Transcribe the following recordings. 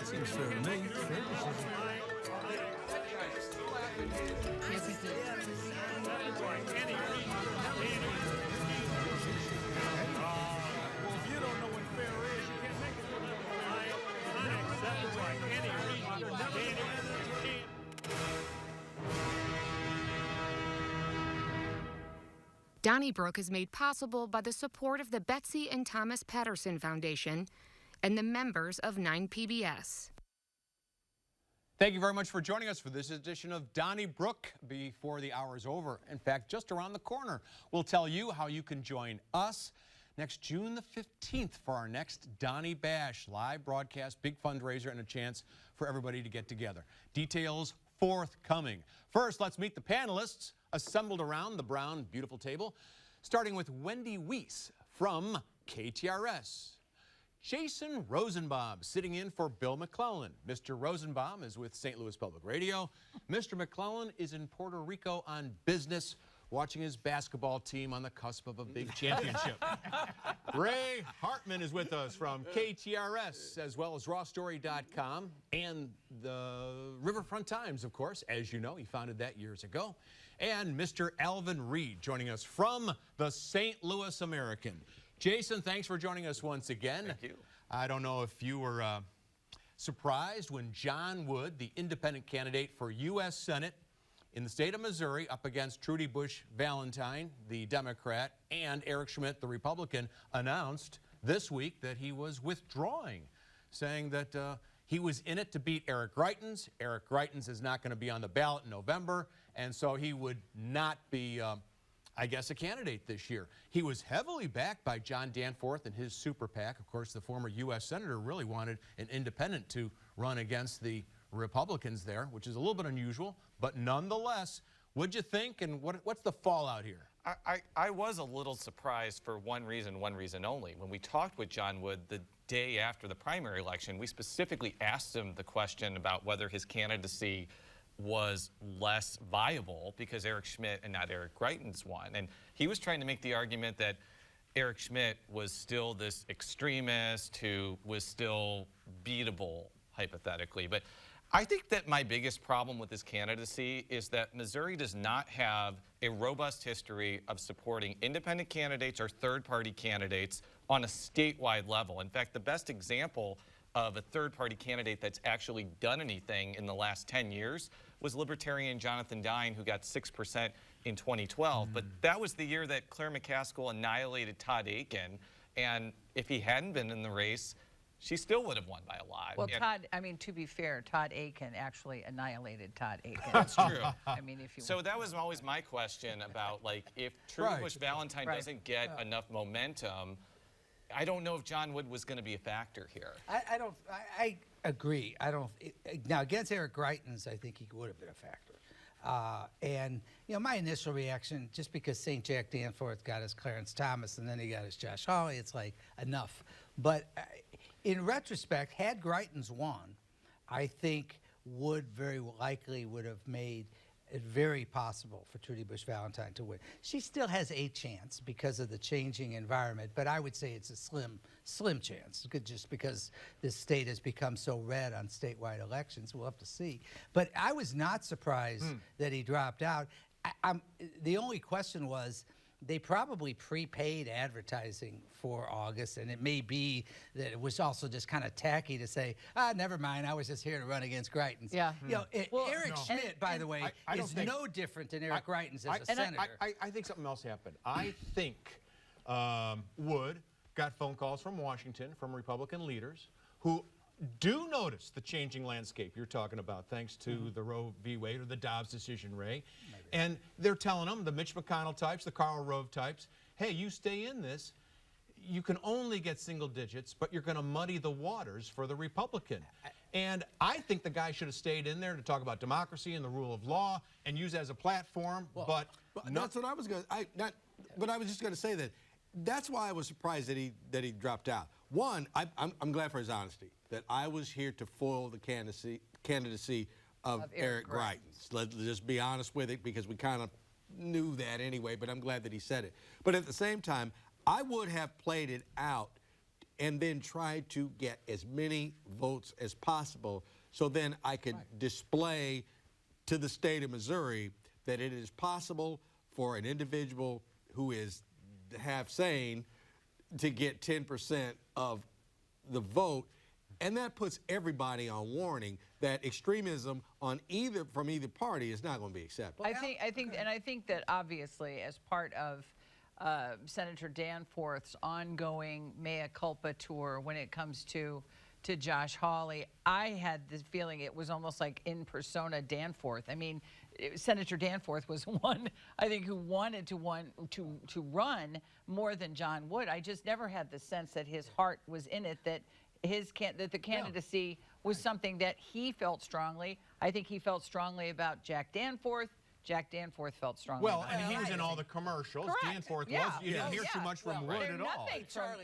Seems fair to me. Donnybrook is made possible by the support of the Betsy and Thomas Patterson Foundation and the members of 9PBS. Thank you very much for joining us for this edition of Donnybrook before the hour is over. In fact, just around the corner, we'll tell you how you can join us next June the 15th for our next Donny Bash live broadcast, big fundraiser, and a chance for everybody to get together. Details forthcoming. First, let's meet the panelists assembled around the brown, beautiful table, starting with Wendy Wiese from KTRS. Jason Rosenbaum sitting in for Bill McClellan. Mr. Rosenbaum is with St. Louis Public Radio. Mr. McClellan is in Puerto Rico on business, watching his basketball team on the cusp of a big championship. Ray Hartmann is with us from KTRS, as well as rawstory.com and the Riverfront Times, of course. As you know, he founded that years ago. And Mr. Alvin Reid joining us from the St. Louis American. Jason, thanks for joining us once again. Thank you. I don't know if you were surprised when John Wood, the independent candidate for U.S. Senate in the state of Missouri, up against Trudy Busch Valentine, the Democrat, and Eric Schmidt, the Republican, announced this week that he was withdrawing, saying that he was in it to beat Eric Greitens. Eric Greitens is not going to be on the ballot in November, and so he would not be, I guess, a candidate this year. He was heavily backed by John Danforth and his super PAC. Of course, the former U.S. Senator really wanted an independent to run against the Republicans there, which is a little bit unusual, but nonetheless, what'd you think, and what's the fallout here? I was a little surprised for one reason only. When we talked with John Wood the day after the primary election, we specifically asked him the question about whether his candidacy was less viable because Eric Schmidt and not Eric Greitens won. And he was trying to make the argument that Eric Schmidt was still this extremist who was still beatable, hypothetically. But I think that my biggest problem with his candidacy is that Missouri does not have a robust history of supporting independent candidates or third-party candidates on a statewide level. In fact, the best example of a third-party candidate that's actually done anything in the last 10 years was Libertarian Jonathan Dine, who got 6% in 2012. But that was the year that Claire McCaskill annihilated Todd Akin, and if he hadn't been in the race, she still would have won by a lot. Well, Todd, I mean, to be fair, Todd Akin actually annihilated Todd Akin. That's true. I mean, if you so that was always my question about, like, if Trudy Busch Valentine doesn't get enough momentum, I don't know if John Wood was going to be a factor here. I agree. Now, against Eric Greitens, I think he would have been a factor. And, you know, my initial reaction, just because St. Jack Danforth got his Clarence Thomas and then he got his Josh Hawley, it's like, enough. But in retrospect, had Greitens won, I think Wood very likely would have made it very possible for Trudy Busch Valentine to win. She still has a chance because of the changing environment, but I would say it's a slim chance, just because this state has become so red on statewide elections. We'll have to see. But I was not surprised that he dropped out. The only question was, they probably prepaid advertising for August, and it may be that it was also just kind of tacky to say, never mind, I was just here to run against Greitens. Yeah. You know, Eric Schmidt, by the way, is no different than Eric Greitens as a senator. I think something else happened. I think Wood got phone calls from Washington, from Republican leaders, who do notice the changing landscape you're talking about, thanks to the Roe v. Wade or the Dobbs decision, Ray. And they're telling them, the Mitch McConnell types, the Karl Rove types, hey, you stay in this, you can only get single digits, but you're going to muddy the waters for the Republican. And I think the guy should have stayed in there to talk about democracy and the rule of law and use it as a platform. But that's what I was going to. But I was just going to say that that's why I was surprised that he dropped out. One, I'm glad for his honesty, that I was here to foil the candidacy of Eric Greitens. Let's just be honest with it, because we kind of knew that anyway, but I'm glad that he said it. But at the same time, I would have played it out and then try to get as many votes as possible so then I could display to the state of Missouri that it is possible for an individual who is half sane to get 10% of the vote. And that puts everybody on warning that extremism on from either party is not going to be accepted. I think that obviously, as part of Senator Danforth's ongoing mea culpa tour when it comes to Josh Hawley, I had this feeling it was almost like in persona Danforth. I mean, Senator Danforth was one, I think, who wanted to run more than John Wood. I just never had the sense that his heart was in it, that the candidacy was something that he felt strongly. I think he felt strongly about Jack Danforth. Jack Danforth felt strongly. Well, about and he was in all the commercials. Correct. Danforth Yeah. was. You didn't hear too much from Wood at all.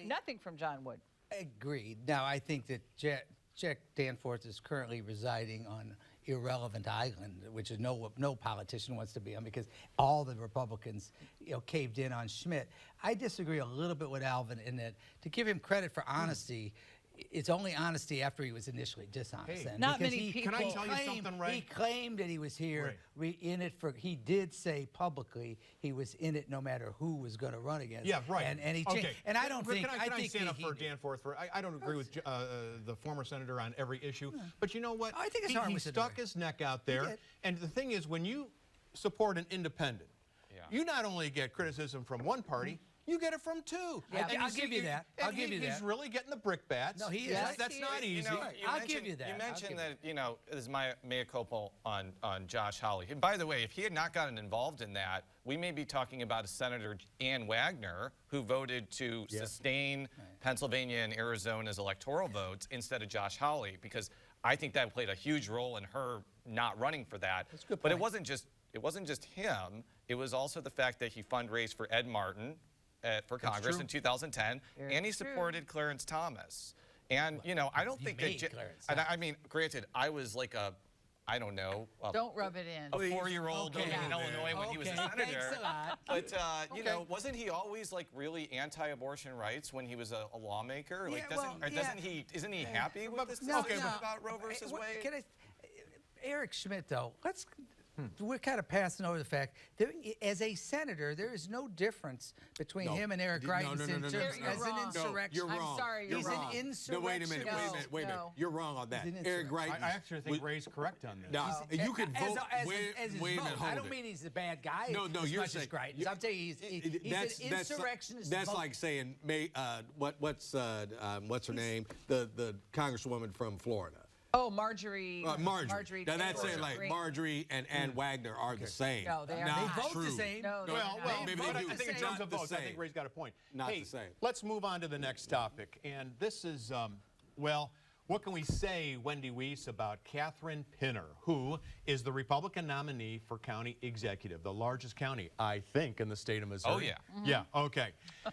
Nothing from John Wood. Agreed. Now, I think that Jack Danforth is currently residing on irrelevant island, which is no politician wants to be on, because all the Republicans, caved in on Schmidt. I disagree a little bit with Alvin in that, to give him credit for honesty, it's only honesty after he was initially dishonest. Hey, not many people. Can I tell you something, Ray? He claimed that he was here in it for. He did say publicly he was in it no matter who was going to run against. Yeah, right. And he changed. And I don't think. Can I stand up for Danforth? I don't agree with the former senator on every issue, but you know what? I think his heart he was in stuck there. his neck out there. And the thing is, when you support an independent, you not only get criticism from one party. You get it from two. Yeah, I'll give you that. I'll give you that. He's really getting the brickbats. No, he is. Yes, That's not easy. I'll give you that. You mentioned that, there's my mea culpa on Josh Hawley. And by the way, if he had not gotten involved in that, we may be talking about a Senator Ann Wagner who voted to sustain Pennsylvania and Arizona's electoral votes instead of Josh Hawley, because I think that played a huge role in her not running for that. That's a good But point. it wasn't just him. It was also the fact that he fundraised for Ed Martin for Congress in 2010, and he supported Clarence Thomas. And, I don't think that... I mean, granted, I was like I don't know. Don't rub it in. A 4-year-old in Illinois when he was a senator. Thanks a lot. But, wasn't he always like really anti-abortion rights when he was a lawmaker? Like, isn't he happy with this decision about Roe versus Wade? Eric Schmidt, though, we're kind of passing over the fact that as a senator, there is no difference between him and Eric Greitens as an insurrection. You're wrong. I'm sorry, You're he's wrong. an No, wait a minute. Wait a minute. You're wrong on that. Eric Greitens. I actually think Ray's correct on this. No, you could vote. Wait a minute. I don't mean he's the bad guy. No, as you're much saying. as Greitens. I'm telling you, he's an insurrectionist. That's like saying, what's her name? The Congresswoman from Florida. Oh, Marjorie. Marjorie. Now that's it. Like Marjorie and Ann Wagner are the same. No, they are not. not. They vote True. the same. No, Well, maybe but they I do. think in terms of votes, I think Ray's got a point. Not the same. Let's move on to the next topic. And this is, what can we say, Wendy Wiese, about Catherine Pinner, who is the Republican nominee for county executive, the largest county, I think, in the state of Missouri? Oh, yeah. Yeah, okay.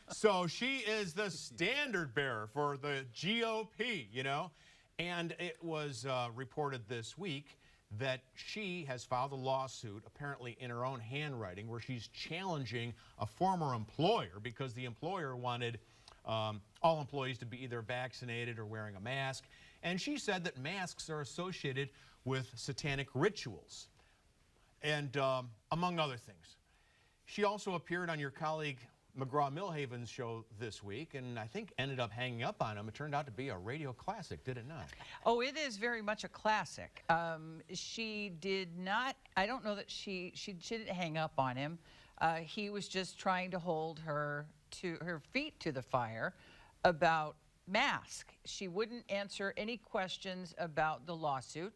So she is the standard bearer for the GOP, And it was reported this week that she has filed a lawsuit, apparently in her own handwriting, where she's challenging a former employer because the employer wanted all employees to be either vaccinated or wearing a mask. And she said that masks are associated with satanic rituals, and among other things. She also appeared on your colleague McGraw-Millhaven's show this week, and I think ended up hanging up on him. It turned out to be a radio classic, did it not? Oh, it is very much a classic. She did not, I don't know that she didn't hang up on him. He was just trying to hold her feet to the fire about mask. She wouldn't answer any questions about the lawsuit.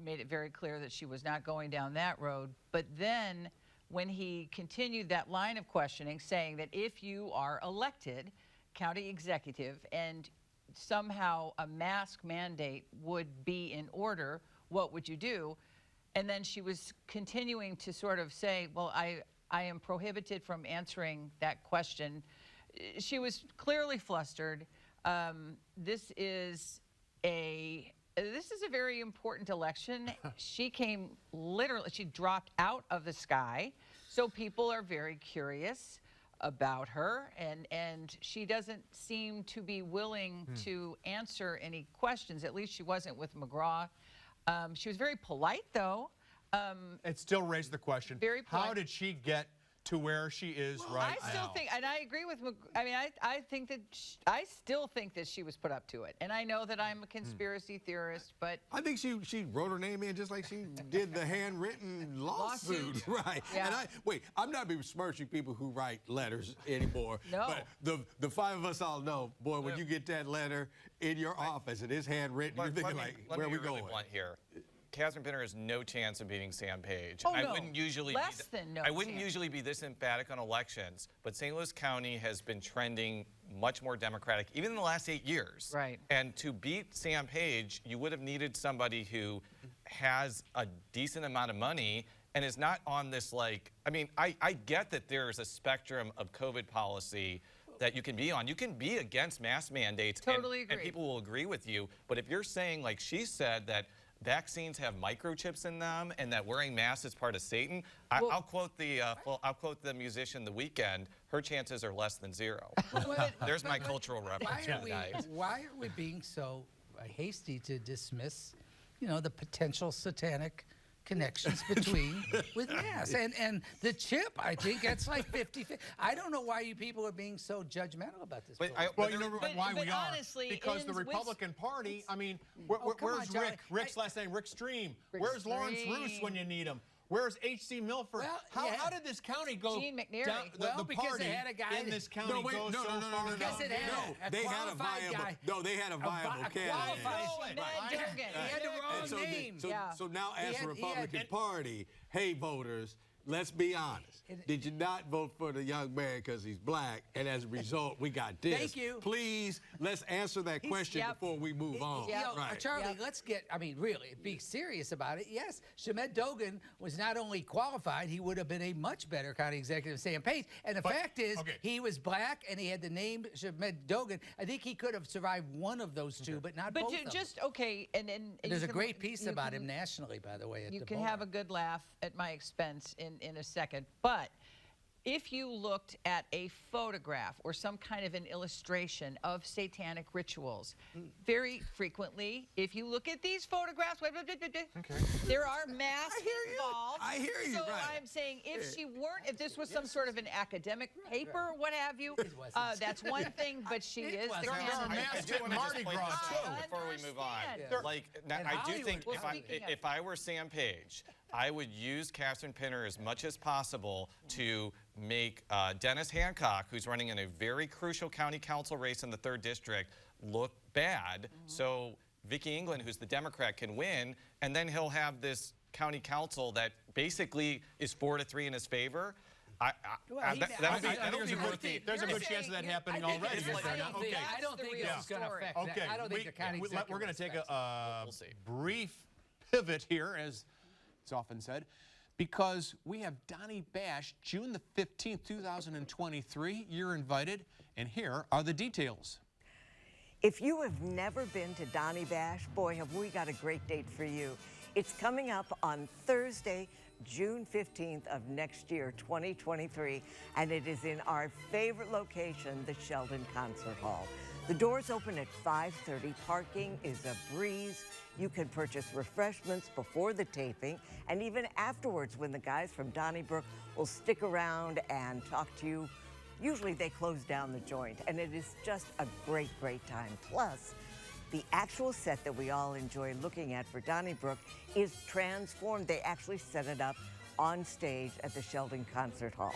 Made it very clear that she was not going down that road. But then when he continued that line of questioning, saying that if you are elected county executive and somehow a mask mandate would be in order, what would you do? And then she was continuing to sort of say, well, I am prohibited from answering that question. She was clearly flustered. This is a very important election. She came literally, she dropped out of the sky. So people are very curious about her, and she doesn't seem to be willing to answer any questions. At least she wasn't with McGraw. She was very polite, though. It still raised the question, Very polite. how did she get to where she is right now? I still think, and I agree with, I mean, I think that, I still think that she was put up to it. And I know that I'm a conspiracy theorist, but. I think she wrote her name in just like she did the handwritten lawsuit. Right. Yeah. And I'm not besmirching people who write letters anymore. No. But the five of us all know, boy, when you get that letter in your office, it is handwritten, you're thinking where are we going? Blunt here. Catherine Pinner has no chance of beating Sam Page. Oh, I no. wouldn't usually Less than no I wouldn't chance. usually be this emphatic on elections, but St. Louis County has been trending much more Democratic, even in the last 8 years. Right. And to beat Sam Page, you would have needed somebody who has a decent amount of money and is not on this, like, I mean, I get that there's a spectrum of COVID policy that you can be on. You can be against mask mandates, Totally and agree. people will agree with you. But if you're saying, like she said, that vaccines have microchips in them and that wearing masks is part of Satan, I'll quote the musician The Weeknd. Her chances are less than zero. There's my cultural reference for tonight. Why are we being so hasty to dismiss, the potential satanic connections between with masks and the chip? I think that's like 50-50. I don't know why you people are being so judgmental about this. Well, you know why but we are? honestly, Because the with- Republican Party, I mean, come where's on, Charlie. Rick? Rick's last name, Rick Stream. Rick Where's Lawrence Stream. Roos when you need him? Where's H.C. Milford? Well, How did this county go Gene McNary. down? The because party they had a guy in this county No, wait, goes no, so no, no, far no, no, Because down. it had No, a they had a qualified viable. guy. No, they had a viable candidate. qualified Ned Dugan. He had the wrong And so, name. so now, as He a had- Republican Party, hey voters, let's be honest. Did you not vote for the young man because he's black? And as a result, we got this. Thank you. Please, let's answer that question Yep. before we move on. Right. Charlie, let's get, really, be serious about it. Yes, Shamed Dogan was not only qualified, he would have been a much better county executive than Sam Page. And the fact is, he was black and he had the name Shamed Dogan. I think he could have survived one of those two, but not both of them. And There's you a can- great piece you about can- him nationally, by the way. At You the can bar. have a good laugh at my expense in a second. But if you looked at a photograph or some kind of an illustration of satanic rituals, very frequently, if you look at these photographs, there are masks involved. I hear you, So right. I'm saying if this was some sort of an academic paper or what have you, that's one thing, but she is the wasn't. There are candidate. masks I do at want to Mardi just point Gras, this too. out before we move on. understand. Like, now, And I do Hollywood. think Well, speaking of- if I were Sam Page, I would use Catherine Pinner as much as possible to make Dennis Hancock, who's running in a very crucial county council race in the 3rd district, look bad. So Vicki England, who's the Democrat, can win, and then he'll have this county council that basically is 4-3 in his favor. There's a good chance of that happening already. Is there not? Okay. I don't think That's the it's going to real affect Okay, that. I don't think the county we're going to executive take a We'll see. brief pivot here, as it's often said, because we have Donny Bash, June the 15th, 2023. You're invited, and here are the details. If you have never been to Donny Bash, boy, have we got a great date for you. It's coming up on Thursday, June 15th of next year, 2023, and it is in our favorite location, the Sheldon Concert Hall. The doors open at 5:30. Parking is a breeze. You can purchase refreshments before the taping and even afterwards when the guys from Donnybrook will stick around and talk to you. Usually they close down the joint, and it is just a great, great time. Plus, the actual set that we all enjoy looking at for Donnybrook is transformed. They actually set it up on stage at the Sheldon Concert Hall.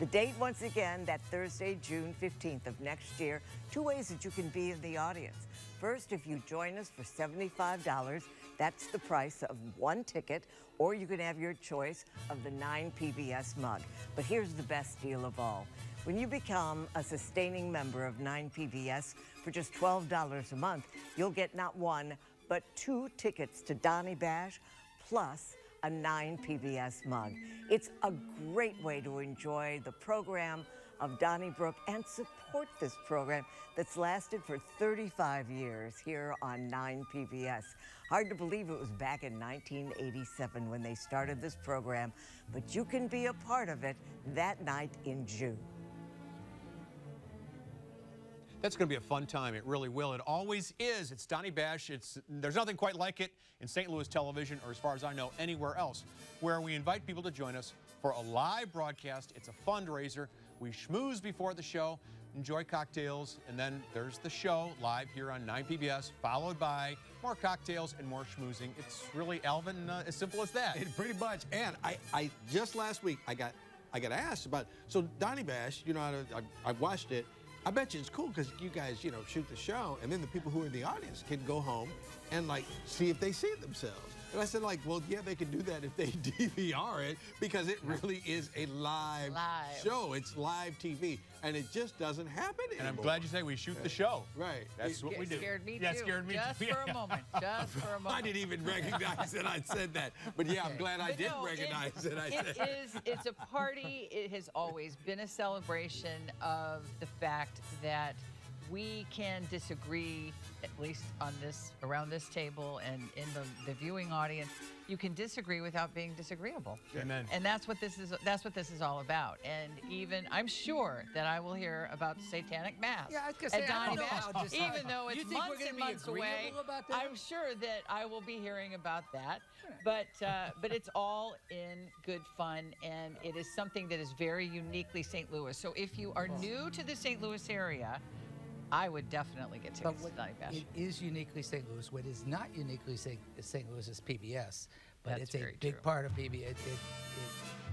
The date, once again, that Thursday, June 15th of next year. 2 ways that you can be in the audience. First, if you join us for $75, that's the price of one ticket, or you can have your choice of the 9 PBS mug. But here's the best deal of all. When you become a sustaining member of 9 PBS for just $12 a month, you'll get not one, but 2 tickets to Donny Bash, plus a 9 PBS mug. It's a great way to enjoy the program of Donnybrook and support this program that's lasted for 35 years here on 9 PBS. Hard to believe it was back in 1987 when they started this program, but you can be a part of it that night in June. That's going to be a fun time. It really will. It always is. It's Donny Bash. There's nothing quite like it in St. Louis television, or as far as I know, anywhere else, where we invite people to join us for a live broadcast. It's a fundraiser. We schmooze before the show, enjoy cocktails, and then there's the show live here on 9 PBS, followed by more cocktails and more schmoozing. It's really, Alvin, as simple as that. Pretty much. And I just last week I got asked about, so Donny Bash, you know, I watched it. I bet you it's cool because you guys, you know, shoot the show, and then the people who are in the audience can go home and like see if they see it themselves. And I said, like, well, yeah, they can do that if they DVR it, because it really is a live show. It's live TV, and it just doesn't happen anymore. And I'm glad you say we shoot the show. Right. That's what we do. Scared me yeah, too. Scared me Just too. for a moment. Just for a moment. I didn't even recognize that I said that. But yeah, I'm glad I did recognize that I said that. It's a party. It has always been a celebration of the fact that we can disagree, at least on this, around this table and in the viewing audience. You can disagree without being disagreeable. Amen. And that's what this is. That's what this is all about. And even I'm sure that I will hear about satanic mass at Donny Bash, even though it's months and months away. I'm sure that I will be hearing about that. But it's all in good fun, and it is something that is very uniquely St. Louis. So if you are new to the St. Louis area, I would definitely get tickets to Donny Bash. It is uniquely St. Louis. What is not uniquely St. Louis is PBS, but That's it's a very big true. part of PBS.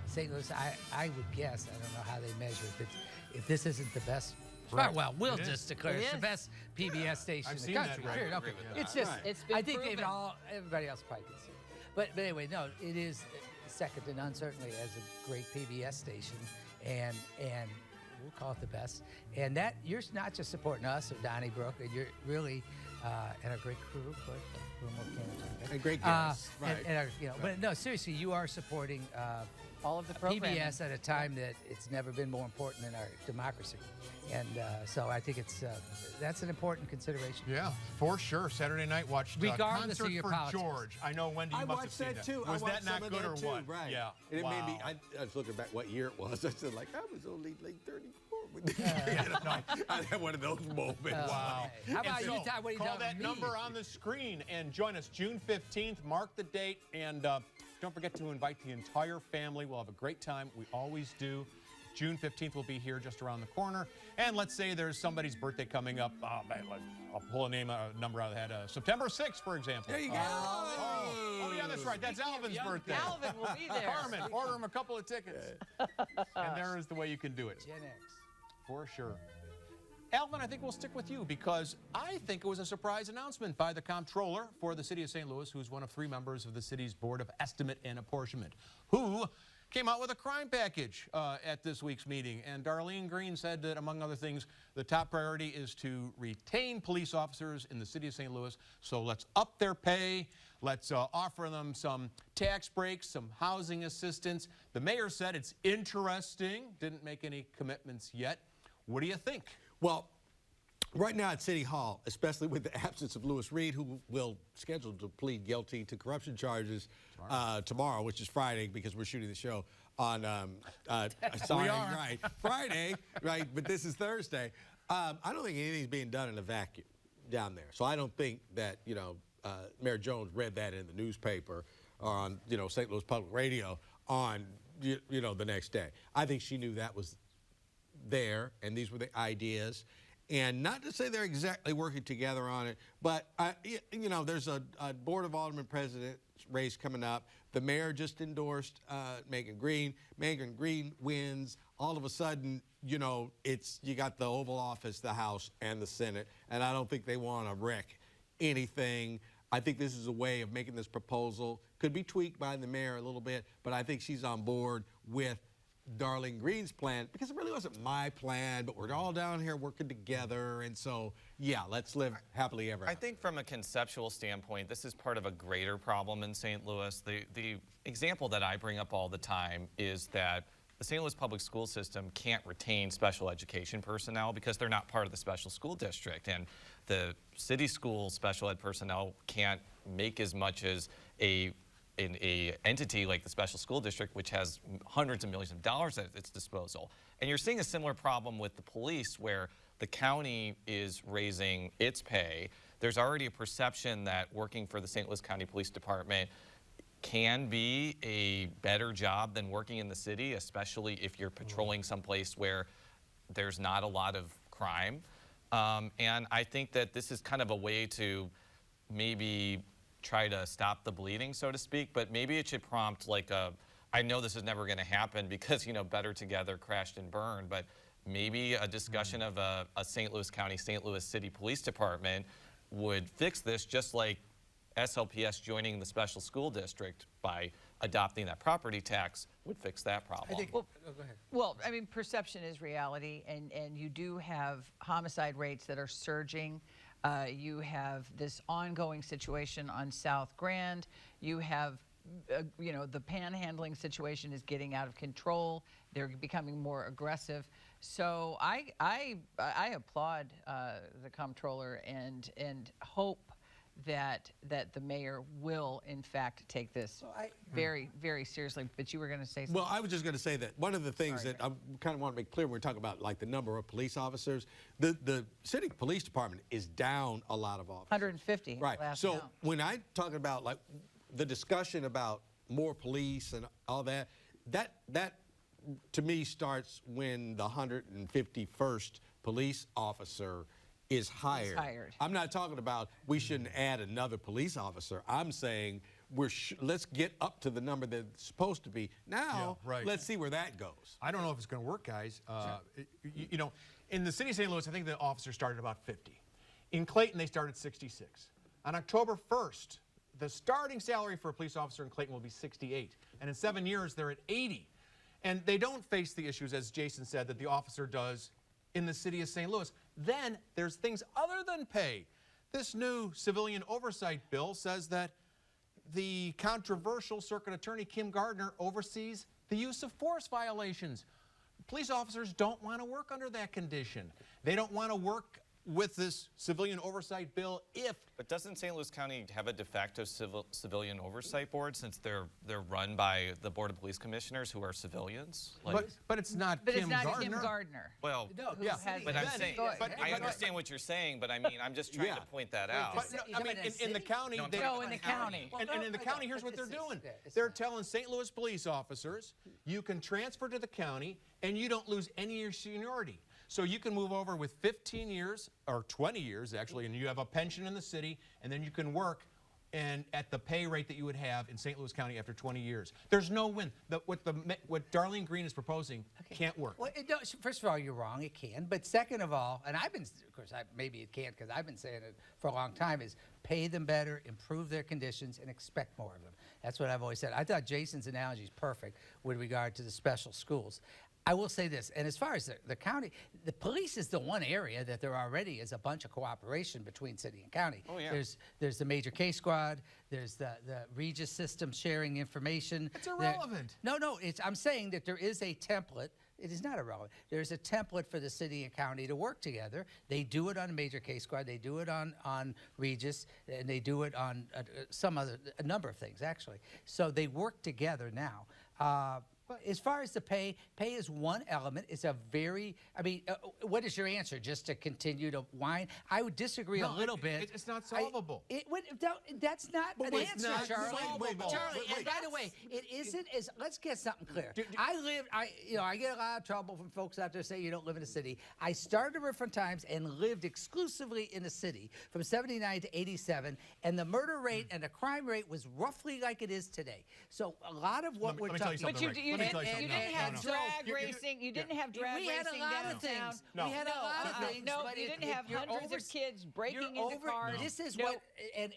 St. Louis, I would guess, I don't know how they measure it, if this isn't the best. Right. Well, we'll It just is. declare It it's the is. best PBS station I've in the seen that, country. right. Period. I Okay. agree with It's that. just, Right. It's been I think proven. everybody else probably can see it. But anyway, no, it is second to none, certainly, as a great PBS station, and we'll call it the best. And that you're not just supporting us at Donnybrook, and you're really and our great crew, of course, And great guests, right. And our, you know, but no, seriously, you are supporting All of the programming. PBS at a time that it's never been more important in our democracy, and so I think it's that's an important consideration. Yeah, for sure. Saturday night watched Regardless of Concert your for politics. George. I know, Wendy, you I must have watched seen that too. Was I watched that not some of good that or too, what? Right. Yeah. And it made me. Wow. I was looking back what year it was. I said, like, I was only like 34. I had one of those moments. Wow. How about And you, so, Ty? What are you call telling that me? number on the screen and join us June 15th. Mark the date, and don't forget to invite the entire family. We'll have a great time. We always do. June 15th will be here just around the corner. And let's say there's somebody's birthday coming up. Oh, man, I'll pull a number out of the head. September 6th, for example. There you go. Oh, yeah, that's right. That's Alvin's birthday. Alvin will be there. Hartmann, order him a couple of tickets. And there is the way you can do it. Gen X. For sure. Alvin, I think we'll stick with you because I think it was a surprise announcement by the comptroller for the city of St. Louis, who's one of 3 members of the city's Board of Estimate and Apportionment, who came out with a crime package at this week's meeting. And Darlene Green said that, among other things, the top priority is to retain police officers in the city of St. Louis. So let's up their pay. Let's offer them some tax breaks, some housing assistance. The mayor said it's interesting, didn't make any commitments yet. What do you think? Well, right now at City Hall, especially with the absence of Reid, who will schedule to plead guilty to corruption charges tomorrow, which is Friday because we're shooting the show on sorry, right, Friday, right? But this is Thursday. I don't think anything's being done in a vacuum down there. So I don't think that Mayor Jones read that in the newspaper or on St. Louis Public Radio on the next day. I think she knew that was there, and these were the ideas. And not to say they're exactly working together on it, but, there's a Board of Alderman president race coming up. The mayor just endorsed Megan Green. Megan Green wins. All of a sudden, you got the Oval Office, the House, and the Senate, and I don't think they want to wreck anything. I think this is a way of making this proposal. Could be tweaked by the mayor a little bit, but I think she's on board with Darlene Green's plan, because it really wasn't my plan, but we're all down here working together, and so, yeah, let's live happily ever after. I think from a conceptual standpoint, this is part of a greater problem in St. Louis. The example that I bring up all the time is that the St. Louis public school system can't retain special education personnel because they're not part of the special school district, and the city school special ed personnel can't make as much as an entity like the special school district, which has hundreds of millions of dollars at its disposal. And you're seeing a similar problem with the police, where the county is raising its pay. There's already a perception that working for the St. Louis County Police Department can be a better job than working in the city, especially if you're patrolling someplace where there's not a lot of crime. And I think that this is kind of a way to maybe try to stop the bleeding, so to speak, but maybe it should prompt like a, I know this is never going to happen because, you know, Better Together crashed and burned, but maybe a discussion of a St. Louis County, St. Louis City Police Department would fix this, just like SLPS joining the special school district by adopting that property tax would fix that problem. I think, Well, go ahead. Well, I mean, perception is reality, and you do have homicide rates that are surging. You have this ongoing situation on South Grand. You have, you know, the panhandling situation is getting out of control. They're becoming more aggressive. So I applaud the comptroller and hope that the mayor will in fact take this very, very seriously. But you were going to say something. Well, I was just going to say that one of the things that I kind of want to make clear when we're talking about like the number of police officers, the city police department is down a lot of officers. 150. Right. last So count. when I talk about like the discussion about more police and all that, that to me starts when the 151st police officer is hired. I'm not talking about we shouldn't add another police officer. I'm saying let's get up to the number that's supposed to be. Now, let's see where that goes. I don't know if it's going to work, guys. You know, in the city of St. Louis, I think the officers started about 50. In Clayton, they started 66. On October 1st, the starting salary for a police officer in Clayton will be 68. And in 7 years, they're at 80. And they don't face the issues, as Jason said, that the officer does in the city of St. Louis. Then there's things other than pay. This new civilian oversight bill says that the controversial circuit attorney Kim Gardner oversees the use of force violations. Police officers don't want to work under that condition. They don't want to work with this civilian oversight bill if... But doesn't St. Louis County have a de facto civilian oversight board since they're run by the Board of Police Commissioners who are civilians? Like, but it's not But Kim it's not Gardner. Kim Gardner. well, Yeah, but I'm saying, I understand what you're saying, but I mean, I'm just trying to point that out. But, no, I mean, in the county, No, I'm they, talking No, in the county. and in the county, here's what they're doing. They're telling St. Louis police officers, you can transfer to the county and you don't lose any of your seniority. So you can move over with 15 years, or 20 years actually, and you have a pension in the city, and then you can work and at the pay rate that you would have in St. Louis County after 20 years. There's no win. What Darlene Green is proposing can't work. Well, first of all, you're wrong. It can. But second of all, and I've been, of course, maybe it can't because I've been saying it for a long time, is pay them better, improve their conditions, and expect more of them. That's what I've always said. I thought Jason's analogy is perfect with regard to the special schools. I will say this, and as far as the county, the police is the one area that there already is a bunch of cooperation between city and county. Oh, yeah. There's the major case squad, there's the Regis system sharing information. It's irrelevant. No, I'm saying that there is a template. It is not irrelevant. There's a template for the city and county to work together. They do it on major case squad, they do it on Regis, and they do it on a number of things, actually. So they work together now. As far as the pay is one element. It's a very, I mean, what is your answer? Just to continue to whine? I would disagree a little bit. It's not solvable. That's not an answer, not Charlie. solvable. Charlie, and by the way, it isn't as, let's get something clear. I get a lot of trouble from folks out there saying you don't live in a city. I started at different times and lived exclusively in the city from 79 to 87, and the murder rate and the crime rate was roughly like it is today. So a lot of what we're talking about. But you didn't have drag racing. You didn't have drag we had racing a lot downtown. of things. No. We had a lot of things. No, but you didn't have hundreds of kids breaking into cars. This is No. what, and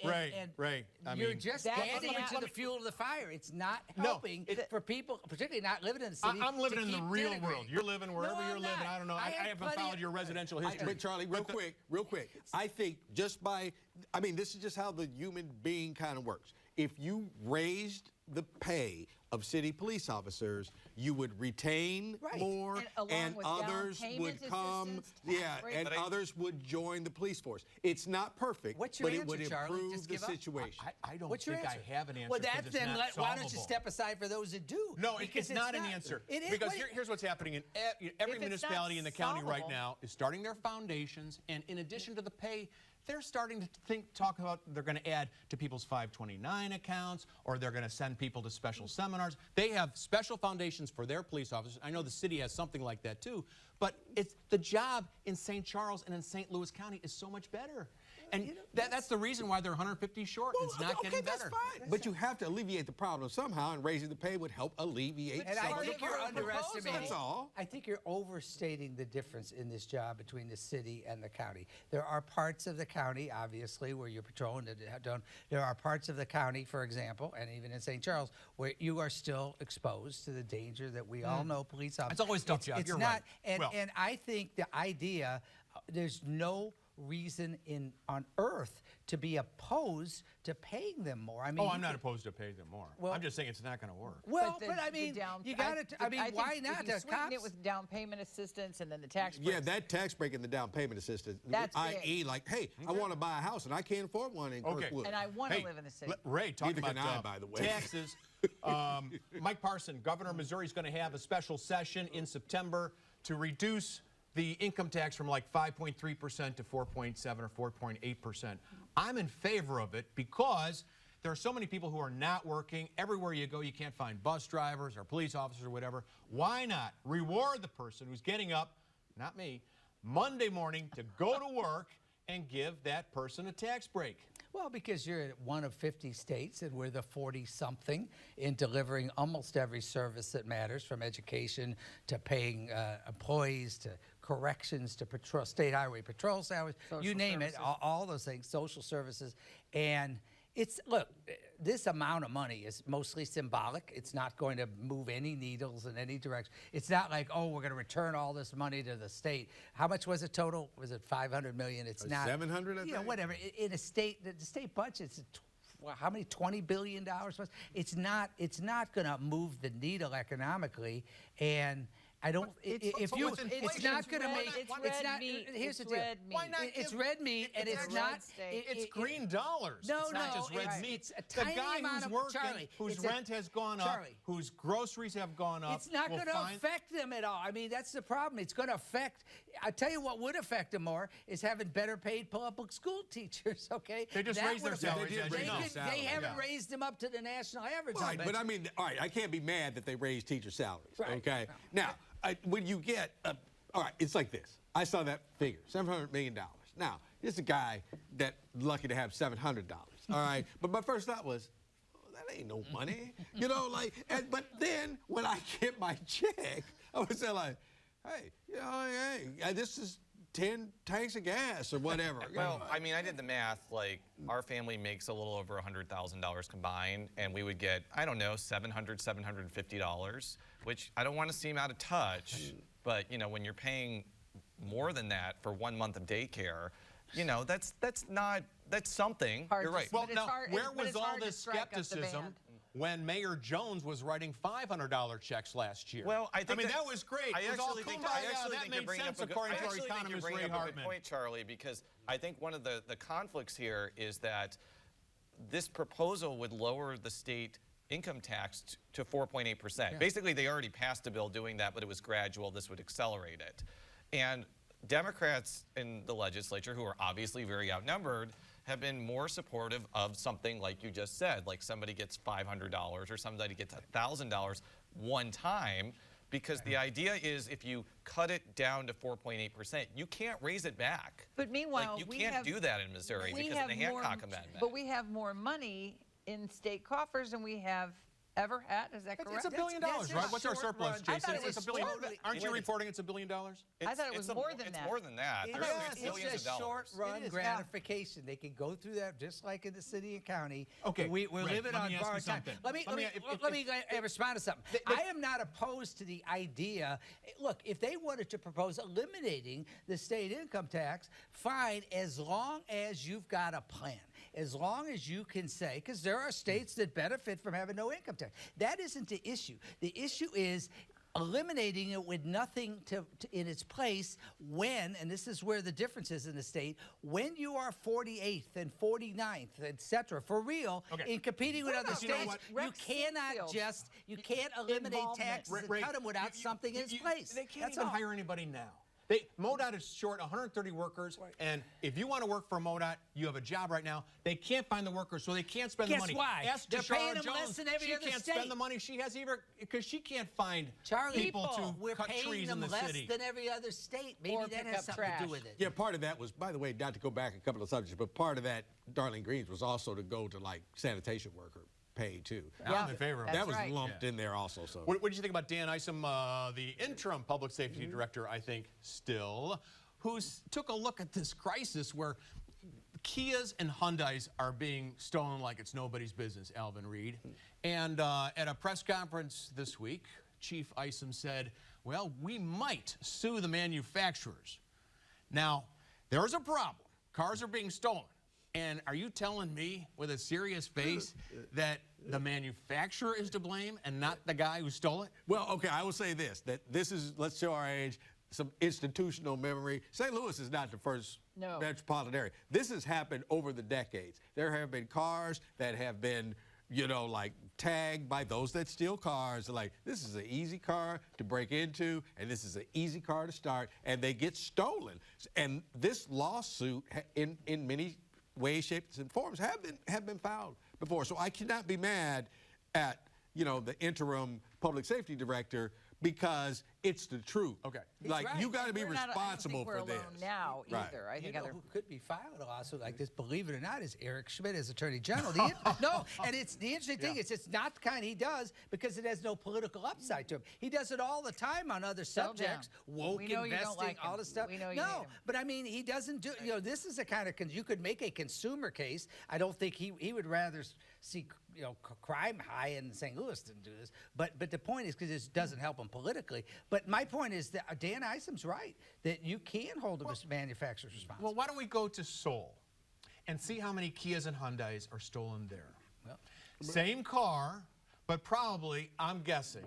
Right. I you're mean, just That's adding not- to the fuel of the fire. It's not No, helping for people, particularly not living in the city. I'm living to in the keep real denigrating. world. You're living wherever No, you're I'm living. not. I don't know. I haven't plenty followed of- your residential history. But Charlie, real quick. I think just by, I mean, this is just how the human being kind of works. If you raised the pay of city police officers, you would retain more, And along and with down others payment would come, assistance, tax breaks. and others would join the police force. It's not perfect, What's your but it answer, would Charlie? improve Just the give up? situation. I don't What's your think answer? I have an answer. Well, 'cause that's it's then. not Why don't you solvable. step aside for those that do? No, Because it's not an answer. It is. Because Wait. here's what's happening in every If it's municipality not in the county right solvable. now is starting their foundations, and in addition to the pay, they're starting to talk about they're going to add to people's 529 accounts, or they're going to send people to special seminars. They have special foundations for their police officers. I know the city has something like that too, but it's the job in St. Charles and in St. Louis County is so much better. And that's the reason why they're 150 short. Well, It's not okay, getting that's better. fine. But you have to alleviate the problem somehow, and raising the pay would help alleviate And some I of the think you're problem. underestimating. That's all. I think you're overstating the difference in this job between the city and the county. There are parts of the county, obviously, where you're patrolling. There are parts of the county, for example, and even in St. Charles, where you are still exposed to the danger that we all know police officers. It's always a tough job. It's You're not, right. and, Well- and I think the idea, there's no reason on earth to be opposed to paying them more. I mean, Oh, I'm not opposed to paying them more. Well- I'm just saying it's not going to work. Well, the- but I the mean, down- you got to. I mean, think why if not? you The sweeten it cops. with down payment assistance and then the tax breaks. Yeah, that tax break and the down payment assistance, That's i.e., like, hey, I want to buy a house and I can't afford one in Okay. Kirkwood. And I want to Hey, live in the city. Ray, talking Neither about can I, by the way. taxes. Mike Parson, governor of Missouri, is going to have a special session in September to reduce the income tax from like 5.3% to 4.7 or 4.8%. I'm in favor of it because there are so many people who are not working. Everywhere you go, you can't find bus drivers or police officers or whatever. Why not reward the person who's getting up, not me, Monday morning to go to work and give that person a tax break? Well, because you're one of 50 states, and we're the 40-something in delivering almost every service that matters, from education to paying employees to corrections to patrol, state highway patrol salaries, you Social name it, services. all those things, social services. And it's, look, this amount of money is mostly symbolic. It's not going to move any needles in any direction. It's not like, oh, we're going to return all this money to the state. How much was it total? Was it 500 million? It's not 700, I you know, think. whatever. In a state, the state budget's how many $20 billion? It's not going to move the needle economically, and I don't. If but you, with it's inflation, not going to red- make. it's It's red not. meat, Here's it's the deal. red meat. Why not It's give- red meat, and it's it's a red not. state. It's green dollars. No, it's not no, just red it's- meat. it's a the tiny guy amount who's of- working, Charlie, whose it's a- rent has gone up, Charlie. whose groceries have gone up. It's not will going to find- affect them at all. I mean, that's the problem. It's going to affect. I tell you what would affect them more is having better paid public school teachers. Okay, They just That raised their would affect- salaries, as you They, know. could- they haven't raised them up to the national average. Right, I but bet I you. mean, all right, I can't be mad that they raised teacher salaries, Right. okay? Now, when you get, all right, it's like this. I saw that figure, $700 million. Now, this is a guy that's lucky to have $700, all right? But my first thought was, oh, that ain't no money. You know, like, but then when I get my check, I was saying like, hey, you know, hey, this is 10 tanks of gas or whatever. Well, I mean, I did the math. Like, our family makes a little over $100,000 combined, and we would get, I don't know, $700, $750, which I don't want to seem out of touch, but, you know, when you're paying more than that for 1 month of daycare, you know, that's something. Hard You're to right. But Well, it's now, hard- where but was it's all hard to this strike up the skepticism band. when Mayor Jones was writing $500 checks last year? Well, I think mean, that was great. I It was all actually think, kumbaya. I actually That think you're made bringing sense up a good, according I to our actually think you're economist, bringing Ray up a good Hartmann. point, Charlie, because I think one of the conflicts here is that this proposal would lower the state income tax to 4.8%. Basically, they already passed a bill doing that, but it was gradual. This would accelerate it. And Democrats in the legislature, who are obviously very outnumbered, have been more supportive of something like you just said, like somebody gets $500 or somebody gets $1,000 one time, because the idea is if you cut it down to 4.8%, you can't raise it back. But meanwhile, like, you we can't have, do that in Missouri we because of have the more, Hancock Amendment. But we have more money in state coffers than we have ever had. Is that correct? It's $1 billion, That's right? just What's our short surplus, run. I Jason? thought it It's was $1 billion. totally- Aren't you Wait. reporting it's $1 billion? I thought it was more than it's that. more than that. It's There's billions just of dollars. short-run It is, yeah. gratification. They can go through that just like in the city and county. Okay, we're Ray, living let on me ask you borrowed time. something. Let me respond to something. I am not opposed to the idea. Look, if they wanted to propose eliminating the state income tax, fine, as long as you've got a plan. as long as you can say, because there are states that benefit from having no income tax. That isn't the issue. The issue is eliminating it with nothing in its place when, and this is where the difference is in the state, when you are 48th and 49th, etc., for real, in competing with other states, you can't eliminate taxes and cut them without something in its place. They can't even hire anybody now. MoDOT is short 130 workers, and if you want to work for MoDOT, you have a job right now. They can't find the workers, so they can't spend the money. Guess why? Ask They're Tashara paying them Jones. less than every other She can't state. spend the money she has either because she can't find people to cut trees in the less city. than every other state. Maybe Or that pick has up something to do trash. with it. Yeah, part of that was, by the way, not to go back a couple of subjects, but part of that, Darlene Green's, was also to go to like sanitation worker pay too. I'm in favor of That that. was right. lumped in there also. So What did you think about Dan Isom, the interim public safety director, I think, still, who took a look at this crisis where Kias and Hyundais are being stolen like it's nobody's business, Alvin, Reid. And at a press conference this week, Chief Isom said, well, we might sue the manufacturers. Now, there's a problem. Cars are being stolen. And are you telling me with a serious face that the manufacturer is to blame and not the guy who stole it? well, okay, I will say this, that this is, let's show our age, some institutional memory. St. Louis is not the first metropolitan area. This has happened over the decades. There have been cars that have been, you know, like tagged by those that steal cars. Like, this is an easy car to break into, and this is an easy car to start, and they get stolen. And this lawsuit, in many ways, shapes, and forms, have been filed before. So I cannot be mad at, you know, the interim public safety director, because it's the truth. Okay. Like, right. you got to be We're not- responsible I don't think for we're this. alone now Right. either. I You think know other who could be filed a lawsuit like this, believe it or not, is Eric Schmidt as Attorney General. No, and it's the interesting thing is it's not the kind he does because it has no political upside to him. He does it all the time on other subjects, woke We know you don't investing, like all him. this stuff. We know you hate no, him. but I mean, he doesn't do, you know, this is a kind of, you could make a consumer case. I don't think he would rather see, you know, crime high in St. Louis than do this. But the point is, because this doesn't help him politically. But my point is that Dan Isom's right, that you can hold the manufacturers responsible. Well, why don't we go to Seoul and see how many Kias and Hyundais are stolen there? Well, Same car, but probably, I'm guessing,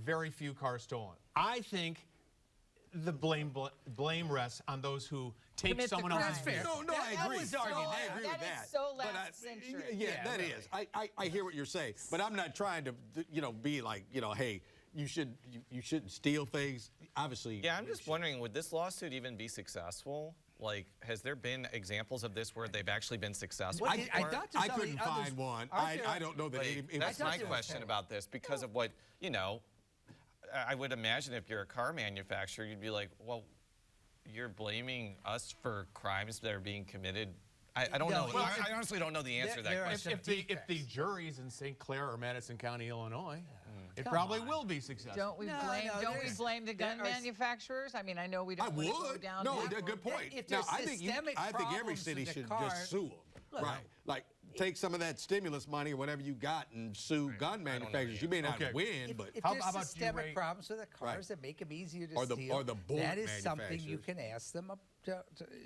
very few cars stolen. I think the blame rests on those who take Commit the someone crime. else's That's vehicle. No, I agree. was arguing. I agree with That that. is so But last century. Yeah, that is. I hear what you're saying, but I'm not trying to, you know, be like, you know, hey, you shouldn't steal things. Obviously. Yeah, I'm just wondering, would this lawsuit even be successful? Like, has there been examples of this where they've actually been successful? I thought I there's couldn't others- find one. aren't there- I don't know that Like, any. that's thought my there was question terrible. about this, because of what, you know, I would imagine if you're a car manufacturer, you'd be like, well, you're blaming us for crimes that are being committed. I don't No, know. well, I honestly don't know the answer to that there are question. If the jury's in St. Clair or Madison County, Illinois, it probably will be successful. Don't we blame the gun manufacturers? I mean, I know we don't I want to go would. down No, that that's a good road. point. If Now, there's I think systemic every problems city in the should car- just sue them. Right. Like, take some of that stimulus money or whatever you got and sue gun manufacturers. You may not Okay. win, but If How there's about you, systemic Ray? problems with the cars Right. that make them easier to Or the- steal, or the bullet that is something you manufacturers. can ask them,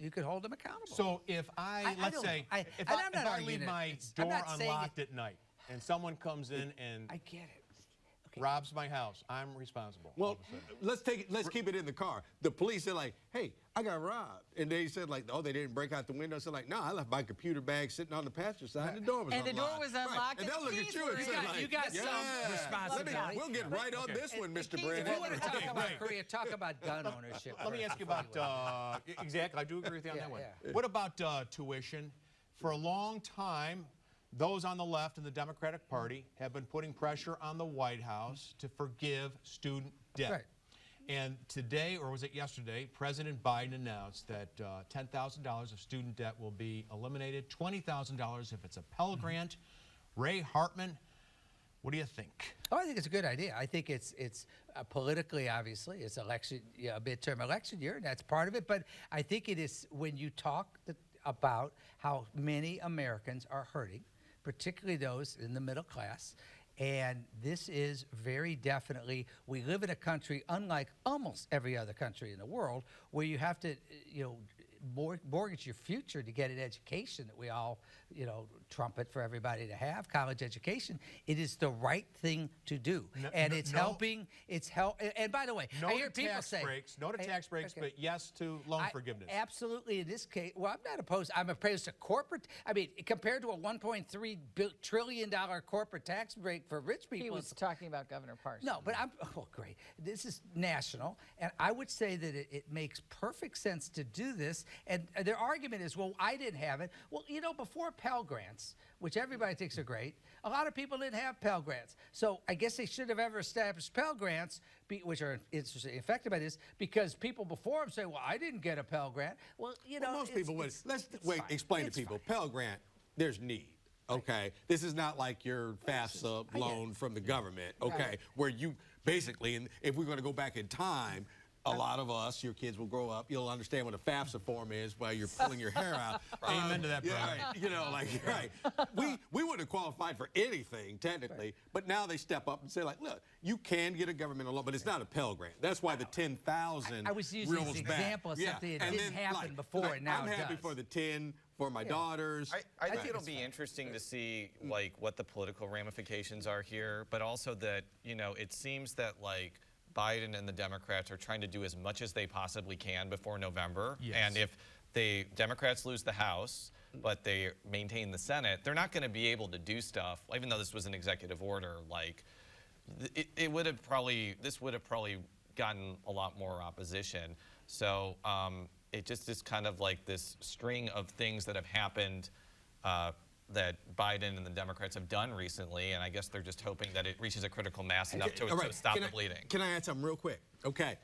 you could hold them accountable. So if let's don't say, know. if I'm not I arguing leave it. my I'm door not saying unlocked at night and someone comes in and I get it. Okay. robs my house, I'm responsible. all well, of a sudden. let's keep it in the car. The police are like, hey, I got robbed. And they said like, oh, they didn't break out the window. So like, no, I left my computer bag sitting on the passenger side and the door was And the unlocked. door was unlocked And and they'll look the at keys you were and in. say like, You got some yeah, responsibility. we'll get right on this one, Mr. If Brennan. you want to talk about Korea, talk about gun ownership. Let me ask you about, exactly, I do agree with you on that one. yeah. What about tuition? For a long time, those on the left in the Democratic Party have been putting pressure on the White House to forgive student debt. Right. And today, or was it yesterday, President Biden announced that $10,000 of student debt will be eliminated, $20,000 if it's a Pell Grant. Ray Hartmann, what do you think? Oh, I think it's a good idea. I think it's politically, obviously, it's election, midterm election year, and that's part of it. But I think it is when you talk about how many Americans are hurting, particularly those in the middle class. And this is very definitely, we live in a country, unlike almost every other country in the world, where you have to, mortgage your future to get an education that we all, you know, trumpet for everybody to have, college education. It is the right thing to do, and it's helping. It's help. And by the way, No I hear to people tax say, breaks, no to tax breaks, okay. but yes to loan forgiveness. Absolutely, in this case, well, I'm not opposed. I'm opposed to corporate. I mean, compared to a $1.3 trillion corporate tax break for rich people. He was talking about Governor Parsons. No, but great. This is national, and I would say that it makes perfect sense to do this. And their argument is, well, I didn't have it. Well, you know, before Pell Grants, which everybody thinks are great, a lot of people didn't have Pell Grants. So I guess they should have ever established Pell Grants, which are affected by this, because people before them say, well, I didn't get a Pell Grant. Well, you know, most people would. Let's fine. explain It's to people. fine. Pell Grant, there's need. Okay, this is not like your FAFSA loan from the government. Okay, where you basically, and if we're going to go back in time, a lot of us, your kids will grow up. You'll understand what a FAFSA form is while you're pulling your hair out. Amen to that, yeah, brother. right. You know, like we wouldn't have qualified for anything technically, but now they step up and say, like, look, you can get a governmental loan, but it's not a Pell Grant. That's why the 10,000 I was using rolls this back. example of something that And didn't then, happen before, and now I'm it happy does. for the 10 for my daughters. I think it'll be interesting to see like what the political ramifications are here, but also that, you know, it seems that like Biden and the Democrats are trying to do as much as they possibly can before November. Yes. And if the Democrats lose the House, but they maintain the Senate, they're not going to be able to do stuff, even though this was an executive order, like this would have probably gotten a lot more opposition. So it just is kind of like this string of things that have happened that Biden and the Democrats have done recently, and I guess they're just hoping that it reaches a critical mass enough to, All right, to stop can the I- bleeding. Can I add something real quick? Okay.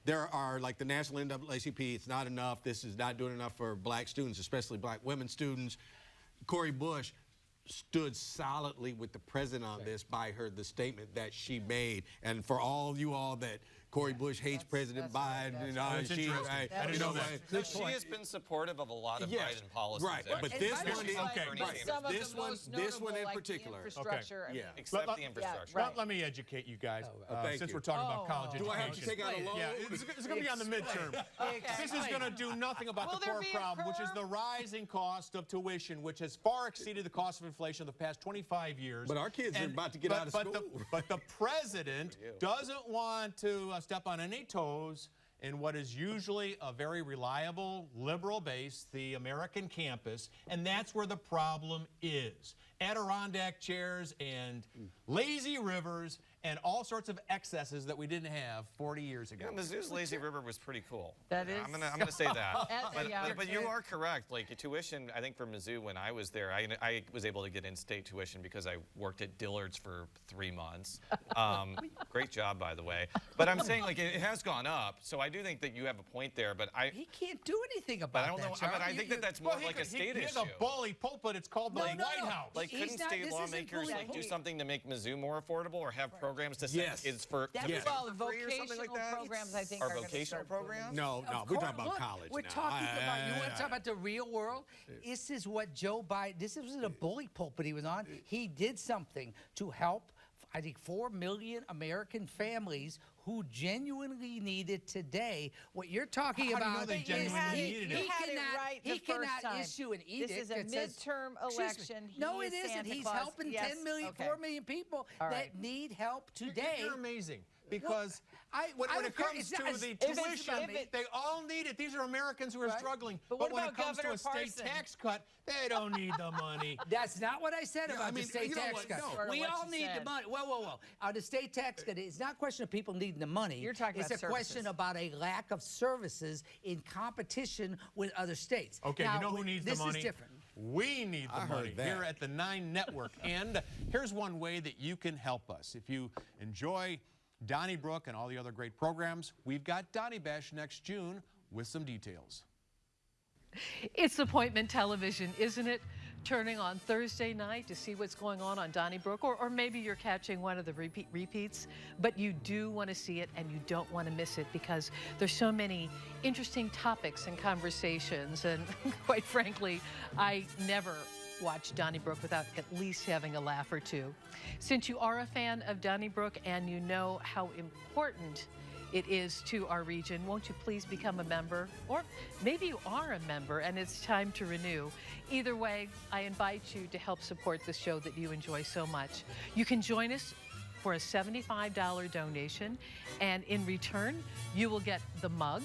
There are, like the National NAACP, it's not enough. This is not doing enough for black students, especially black women students. Cori Bush stood solidly with the president on this by the statement that she made. And for all you all that Cori Bush hates President Biden, you know, That's she, interesting. I didn't know that. She has been supportive of a lot of Yes, Biden policies. right, but actually. this And one by the is- way, okay, like, right. some of This the one- most this one notable, in like, particular. infrastructure. I mean, Yeah. Except Let- the infrastructure. right. Let me educate you guys, thank since you. we're talking about college Do I education. have to take out a loan? Yeah, it's going to be on the midterm. This is going to do nothing about Will the there core be a problem, which is the curve? rising cost of tuition, which has far exceeded the cost of inflation of the past 25 years. But our kids are about to get out of school. But the president doesn't want to step on any toes in what is usually a very reliable liberal base, the American campus, and that's where the problem is. Adirondack chairs and lazy rivers and all sorts of excesses that we didn't have 40 years ago. Yeah, Mizzou's lazy river was pretty cool. That is- I'm gonna say that. Yeah. But you are correct. Like tuition, I think for Mizzou when I was there, I was able to get in-state tuition because I worked at Dillard's for 3 months. Great job, by the way. But I'm saying like it has gone up, so I do think that you have a point there. But He can't do anything about but I don't that, know. Charlie. But I think that that's more like a state he issue. has a bully pulpit. It's called the White House. Like, He's couldn't not- state this isn't lawmakers like do bullying. something to make Mizzou more affordable, or have programs to send Yes. kids for That's tuition Well, for free or something like vocational that? programs, I think, Or are gonna vocational start booming. programs? No, Of we're course, talking about look, college We're now. talking about, you want to talk about the real world? This is what Joe Biden, this isn't a bully pulpit he was on. He did something to help, I think, 4 million American families who genuinely need it today. What you're talking How do you know about they is genuinely needed it? You had it right the he first cannot time. issue an edict This is a that says- midterm Excuse me. election. No, He it is isn't. Santa He's Claus. helping Yes. 10 million, Okay. 4 million people All that right. need help today. You're amazing. Because I when don't it care. comes It's to not- the if it's tuition, about me- they all need it. These are Americans who are Right. struggling. But what when about it comes to Governor a state Parsons? tax cut, they don't need the money. That's not what I said Yeah, about I mean, the state you know tax what? cut. No. Sort of We what all you need the said. money. Whoa. On the state tax cut, it's not a question of people needing the money. You're talking it's about a question services. about a lack of services in competition with other states. Okay, now, you know who needs the this money? is different. We need the I heard money that. here at the 9 Network. And here's one way that you can help us. If you enjoy Donnybrook and all the other great programs, we've got Donny Bash next June with some details. It's appointment television, isn't it? Turning on Thursday night to see what's going on Donnybrook, or maybe you're catching one of the repeats, but you do want to see it and you don't want to miss it because there's so many interesting topics and conversations, and quite frankly, I never watch Donnybrook without at least having a laugh or two. Since you are a fan of Donnybrook and you know how important it is to our region. Won't you please become a member? Or maybe you are a member and it's time to renew. Either way, I invite you to help support the show that you enjoy so much. You can join us for a $75 donation, and in return, you will get the mug,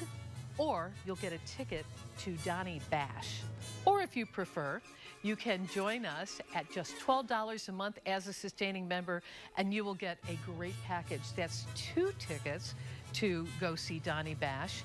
or you'll get a ticket to Donny Bash. Or if you prefer, you can join us at just $12 a month as a sustaining member, and you will get a great package. That's 2 tickets to go see Donny Bash,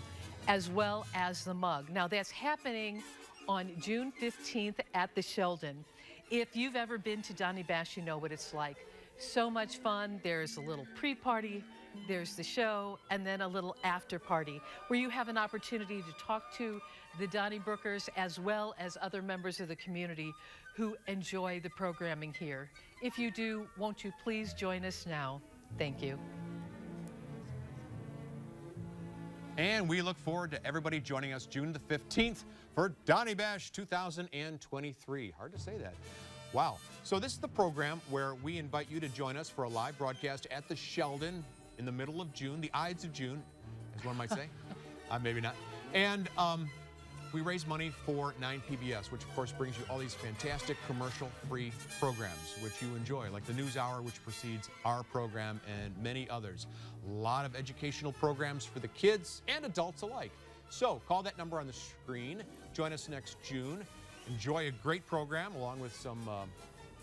as well as the mug. Now, that's happening on June 15th at the Sheldon. If you've ever been to Donny Bash, you know what it's like. So much fun. There's a little pre-party, there's the show, and then a little after party where you have an opportunity to talk to the Donnybrookers as well as other members of the community who enjoy the programming here. If you do, won't you please join us now? Thank you. And we look forward to everybody joining us June the 15th for Donny Bash 2023. Hard to say that. Wow. So this is the program where we invite you to join us for a live broadcast at the Sheldon in the middle of June, the Ides of June, as one might say. Maybe not. And we raise money for 9PBS, which of course brings you all these fantastic commercial-free programs, which you enjoy, like the News Hour, which precedes our program, and many others. A lot of educational programs for the kids and adults alike. So call that number on the screen. Join us next June. Enjoy a great program along with some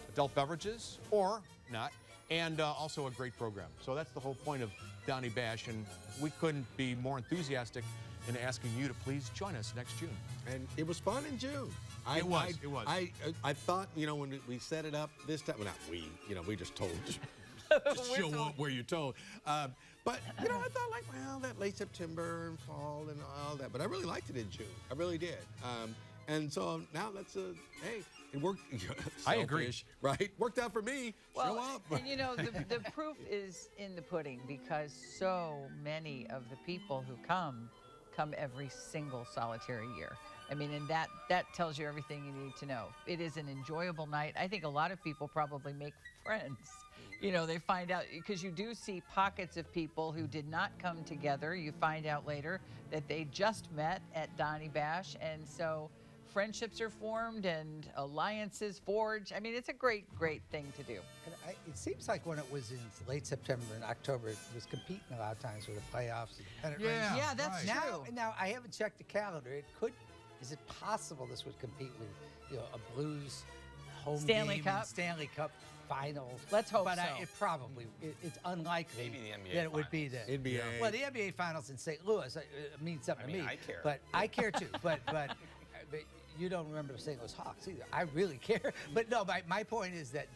adult beverages, or not, and also a great program. So that's the whole point of Donny Bash, and we couldn't be more enthusiastic in asking you to please join us next June. And it was fun in June. It was. I thought, you know, when we set it up this time, well, not we, you know, we just told, just show up where you're told. But, you know, I thought like, well, that late September and fall and all that. But I really liked it in June. I really did. And so now that's hey, it worked. I agree. Right? Worked out for me. Well, Show up. and you know, the proof is in the pudding, because so many of the people who come every single solitary year. I mean, and that tells you everything you need to know. It is an enjoyable night. I think a lot of people probably make friends. You know, they find out, because you do see pockets of people who did not come together. You find out later that they just met at Donny Bash, and so friendships are formed and alliances forged. I mean, it's a great, great thing to do. And it seems like when it was in late September and October, it was competing a lot of times with the playoffs and pennant races. Yeah, that's true. Now, I haven't checked the calendar. It could. Is it possible this would compete with, you know, a Blues home Stanley game Cup? and Stanley Cup finals? Let's hope but so. It probably, it's unlikely Maybe the NBA that it would be the NBA. Well, the NBA finals in St. Louis means something I mean, to me. I care. But I care too. but you don't remember the St. Louis Hawks either. I really care. But no, my point is that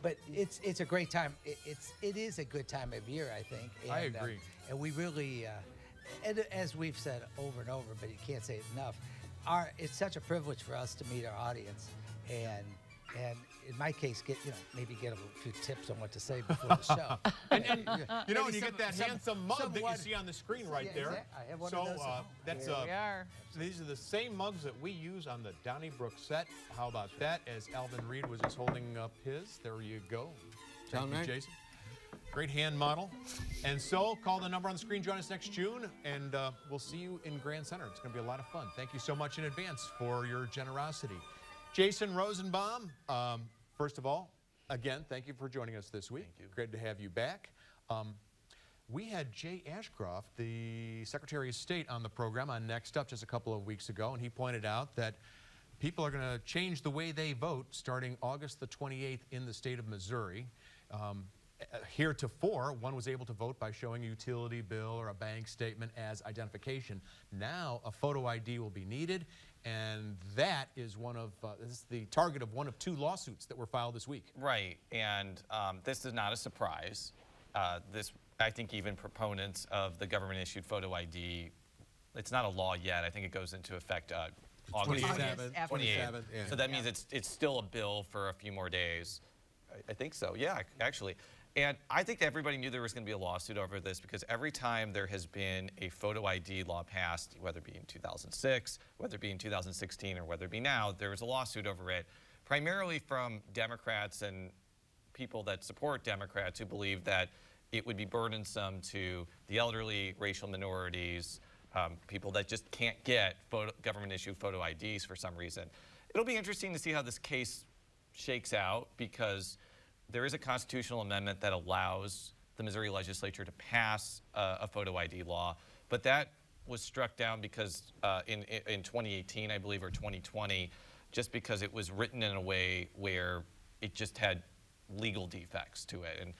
but it's a great time. It is a good time of year, I think. And, I agree. And we really, and as we've said over and over, but you can't say it enough, it's such a privilege for us to meet our audience, and in my case, maybe get a few tips on what to say before the show. You know, when you get that handsome mug that you see on the screen right there. Exactly. I have one so of those at home. that's Here we are. These are the same mugs that we use on the Donnybrook set. How about that? As Alvin Reid was just holding up his. There you go. Thank you, Jason. Great hand model. And so call the number on the screen. Join us next June, and we'll see you in Grand Center. It's going to be a lot of fun. Thank you so much in advance for your generosity. Jason Rosenbaum, first of all, again, thank you for joining us this week. Thank you. Great to have you back. We had Jay Ashcroft, the Secretary of State, on the program on Next Up just a couple of weeks ago, and he pointed out that people are going to change the way they vote starting August the 28th in the state of Missouri. Heretofore, one was able to vote by showing a utility bill or a bank statement as identification. Now, a photo ID will be needed, and that is this is the target of one of 2 lawsuits that were filed this week. Right, and this is not a surprise. I think even proponents of the government-issued photo ID, it's not a law yet. I think it goes into effect August 27th. 28th. Yeah. So that means it's still a bill for a few more days. I think so, yeah, actually. And I think everybody knew there was going to be a lawsuit over this, because every time there has been a photo ID law passed, whether it be in 2006, whether it be in 2016, or whether it be now, there was a lawsuit over it, primarily from Democrats and people that support Democrats who believe that it would be burdensome to the elderly, racial minorities, people that just can't get government-issued photo IDs for some reason. It'll be interesting to see how this case shakes out, because there is a constitutional amendment that allows the Missouri legislature to pass a photo ID law, but that was struck down because in 2018, I believe, or 2020, just because it was written in a way where it just had legal defects to it. And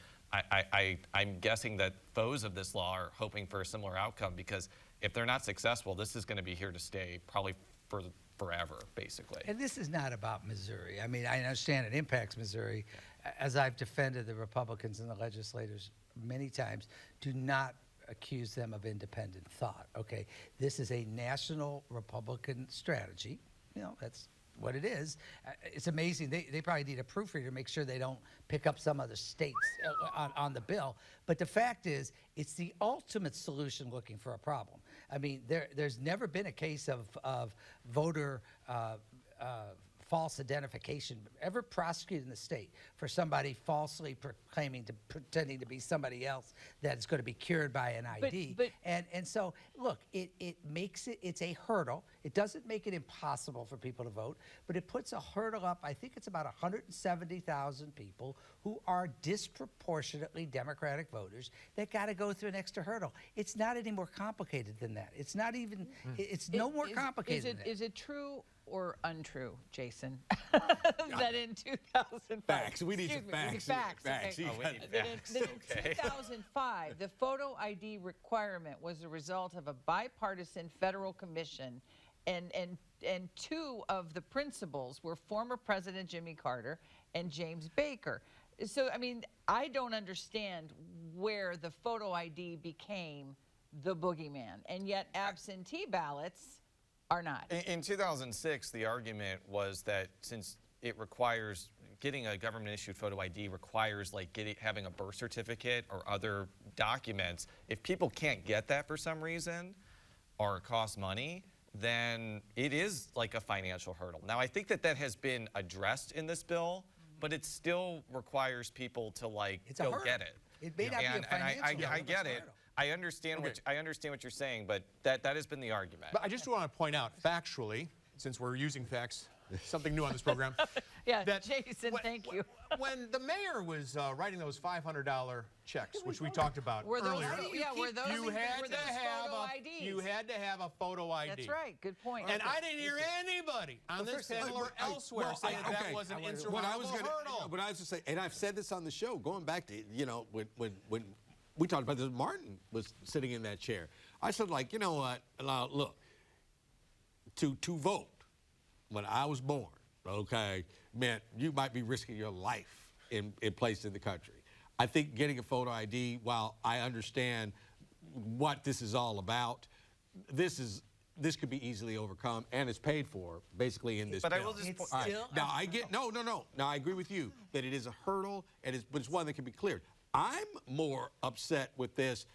I'm guessing that foes of this law are hoping for a similar outcome, because if they're not successful, this is going to be here to stay probably for forever, basically. And this is not about Missouri. I mean, I understand it impacts Missouri. As I've defended the Republicans and the legislators many times, do not accuse them of independent thought, okay? This is a national Republican strategy. You know, that's what it is. It's amazing. They probably need a proofreader to make sure they don't pick up some other states on the bill. But the fact is, it's the ultimate solution looking for a problem. I mean, there's never been a case of voter false identification ever prosecuted in the state for somebody falsely pretending to be somebody else that's going to be cured by an ID. And so, look, it makes it's a hurdle. It doesn't make it impossible for people to vote, but it puts a hurdle up. I think it's about 170,000 people who are disproportionately Democratic voters that got to go through an extra hurdle. It's not any more complicated than that. It's not even, it's no more complicated than that. Is it true or untrue, Jason, that in 2005... Facts. We need some facts. Facts. Okay. Oh, we need facts. That Okay. in 2005, the photo ID requirement was the result of a bipartisan federal commission, and two of the principals were former President Jimmy Carter and James Baker. So, I mean, I don't understand where the photo ID became the boogeyman, and yet absentee ballots are not. In 2006, the argument was that since it requires, getting a government-issued photo ID requires like having a birth certificate or other documents, if people can't get that for some reason or it costs money, then it is like a financial hurdle. Now, I think that has been addressed in this bill, but it still requires people to like go get it. It may not be a financial hurdle. I get it. I understand what you're saying, but that has been the argument. But I just want to point out, factually, since we're using facts, something new on this program. Yeah, Jason, thank you. When the mayor was writing those $500 checks, which we talked about earlier, you had to have a photo ID. That's right. Good point. And I didn't hear anybody on this panel or elsewhere say that was an insurmountable hurdle. What I was going to say, and I've said this on the show, going back to, you know, when we talked about this, Martin was sitting in that chair. I said, like, you know what, look, to vote when I was born, okay, meant you might be risking your life in places in the country. I think getting a photo ID, while I understand what this is all about, this could be easily overcome, and it's paid for basically in this bill. But I will just now I get no. Now I agree with you that it is a hurdle, but it's one that can be cleared. I'm more upset with this.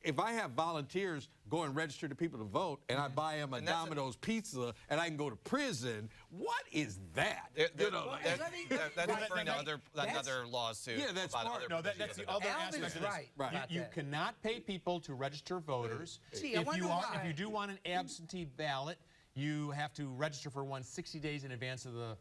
If I have volunteers go and register to people to vote, and I buy them a Domino's pizza, and I can go to prison, what is that? That's referring to another lawsuit. Yeah, that's part. No, that's the other aspect of this. Right. You cannot pay people to register voters. See, if you do want an absentee ballot, you have to register for one 60 days in advance of the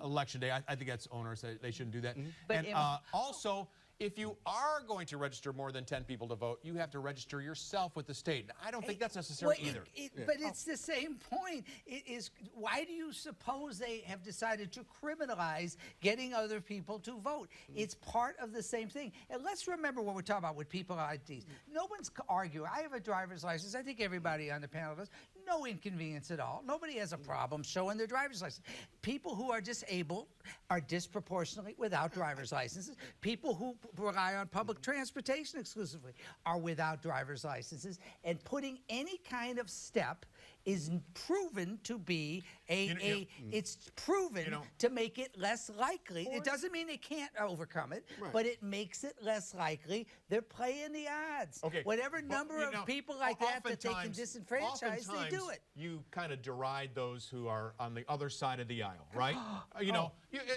election day. I think that's onerous. They shouldn't do that. But and also, if you are going to register more than 10 people to vote, you have to register yourself with the state. I don't think that's necessary either. But it's the same point. It is, why do you suppose they have decided to criminalize getting other people to vote? It's part of the same thing. And let's remember what we're talking about with people IDs. No one's arguing. I have a driver's license. I think everybody on the panel does. No inconvenience at all. Nobody has a problem showing their driver's license. People who are disabled are disproportionately without driver's licenses. People who rely on public transportation exclusively are without driver's licenses. And putting any kind of step is proven to be it's proven to make it less likely. It doesn't mean they can't overcome it, but it makes it less likely. They're playing the odds. Okay. Whatever number of people like that they can disenfranchise, they do it. You kind of deride those who are on the other side of the aisle, right? You know,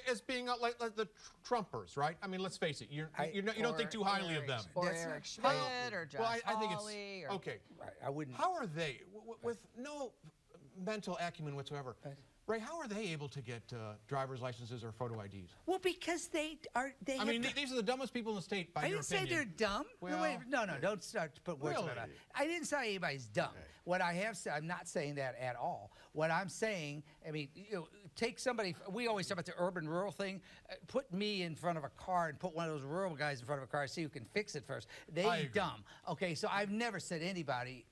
as being like the Trumpers, right? I mean, let's face it. You don't think too highly of them. Or Eric Schmidt or Josh I think it's Hawley. okay. Right, I wouldn't. How are they, with no mental acumen whatsoever, Ray, how are they able to get driver's licenses or photo IDs? Well, because they are. I mean, these are the dumbest people in the state, by your opinion. I didn't say they're dumb. Well, no, don't start to put words in my mouth. I didn't say anybody's dumb. What I have said, I'm not saying that at all. What I'm saying, I mean, take somebody. We always talk about the urban-rural thing. Put me in front of a car and put one of those rural guys in front of a car. See who can fix it first. They ain't dumb. Okay, so I've never said anybody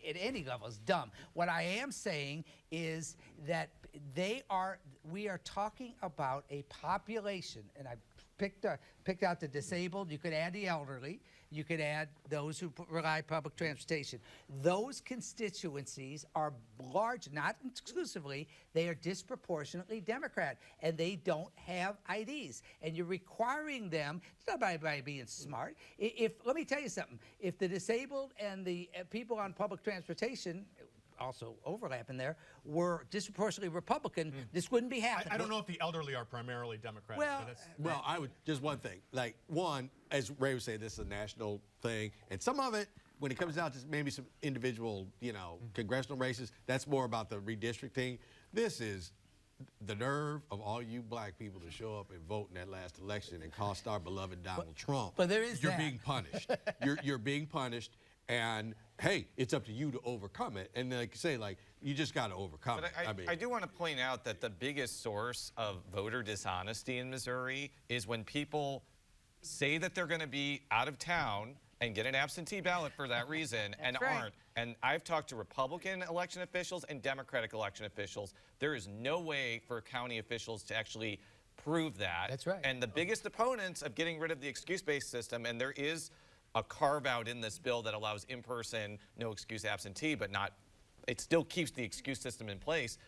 at any level is dumb. What I am saying is that we are talking about a population, and I picked out the disabled. You could add the elderly. You could add those who rely on public transportation. Those constituencies are large, not exclusively, they are disproportionately Democrat, and they don't have IDs. And you're requiring them, it's not by being smart. Let me tell you something. If the disabled and the people on public transportation, also overlapping there, were disproportionately Republican, this wouldn't be happening. I don't know if the elderly are primarily Democratic. Well, I would, just one thing. Like, one, as Ray was saying, this is a national thing. And some of it, when it comes down to maybe some individual, congressional races, that's more about the redistricting. This is the nerve of all you black people to show up and vote in that last election and cost our beloved Donald Trump. But there is You're being punished. You're being punished. And hey, it's up to you to overcome it. And like you say, you just got to overcome it. I do want to point out that the biggest source of voter dishonesty in Missouri is when people say that they're going to be out of town and get an absentee ballot for that reason and aren't. And I've talked to Republican election officials and Democratic election officials. There is no way for county officials to actually prove that. That's right. And the biggest opponents of getting rid of the excuse-based system, and there is a carve-out in this bill that allows in-person, no excuse absentee, but it still keeps the excuse system in place.